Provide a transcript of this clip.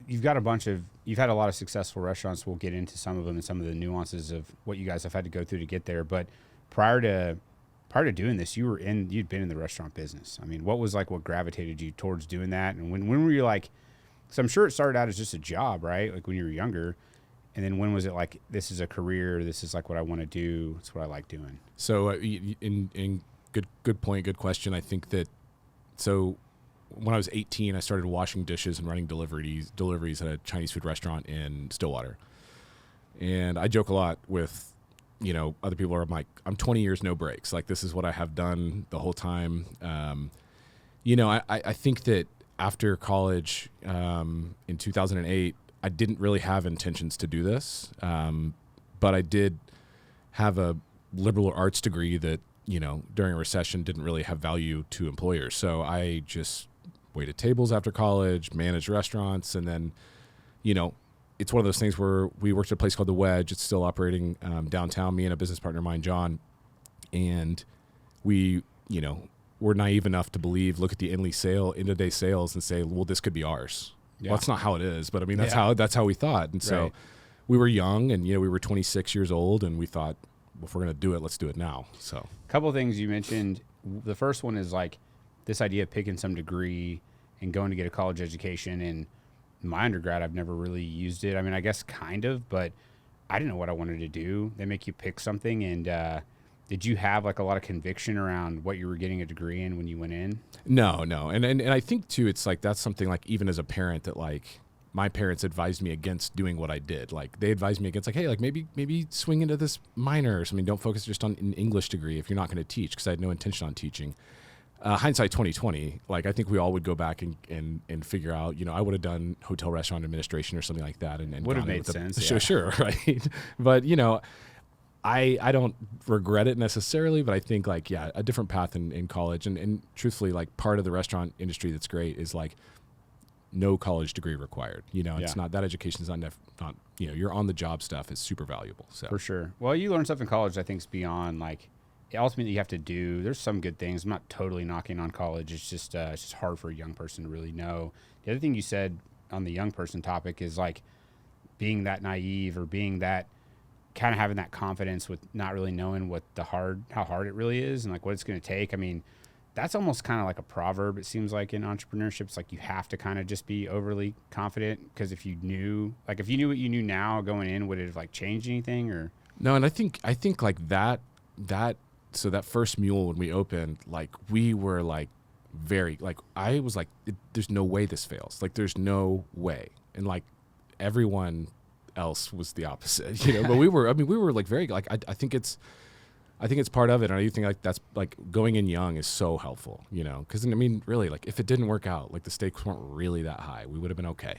you've had a lot of successful restaurants. We'll get into some of them and some of the nuances of what you guys have had to go through to get there. But prior to doing this, you'd been in the restaurant business. I mean, what was like what gravitated you towards doing that? And when were you like, so I'm sure it started out as just a job, right? Like when you were younger. And then when was it like, this is a career, this is like what I want to do, it's what I like doing? So in good point, good question. I think that, so when I was 18, I started washing dishes and running deliveries at a Chinese food restaurant in Stillwater. And I joke a lot with, other people are like, I'm 20 years, no breaks. Like, this is what I have done the whole time. I think that after college, in 2008, I didn't really have intentions to do this. But I did have a liberal arts degree that, during a recession didn't really have value to employers. So I just waited tables after college, managed restaurants. And then, it's one of those things where we worked at a place called The Wedge. It's still operating downtown, me and a business partner of mine, John. And we, were naive enough to look at the end-of-day sales and say, well, this could be ours. Yeah. Well, that's not how it is, but I mean, that's how we thought. And so we were young and, we were 26 years old and we thought, well, if we're going to do it, let's do it now. So a couple of things you mentioned. The first one is like this idea of picking some degree and going to get a college education. And my undergrad, I've never really used it. I mean, I guess kind of, but I didn't know what I wanted to do. They make you pick something. And did you have like a lot of conviction around what you were getting a degree in when you went in? No. And I think too, it's like, that's something like, even as a parent, that like my parents advised me against doing what I did. Like they advised me against like, hey, like maybe swing into this minor or something. Don't focus just on an English degree if you're not going to teach, because I had no intention on teaching. Hindsight 2020, like I think we all would go back and figure out, I would have done hotel restaurant administration or something like that. And would have made sense. Sure. Right. But, I don't regret it necessarily, but I think like, a different path in college. And truthfully, like part of the restaurant industry that's great is like no college degree required. It's not, that education is not your on the job stuff is super valuable. So for sure. Well, you learn stuff in college I think is beyond like, ultimately you have to do, there's some good things. I'm not totally knocking on college. It's just hard for a young person to really know. The other thing you said on the young person topic is like being that naive or being that kind of having that confidence with not really knowing how hard it really is and like what it's going to take. I mean, that's almost kind of like a proverb. It seems like in entrepreneurship, it's like you have to kind of just be overly confident, because if you knew what you knew now going in, would it have like changed anything or? No. And I think like that, so that first mule when we opened, like we were like very, like I was like, there's no way this fails. Like there's no way. And like everyone else was the opposite, but we were like very, like, I think it's part of it. And I do think like that's like going in young is so helpful, because I mean, really, like if it didn't work out, like the stakes weren't really that high. We would have been okay,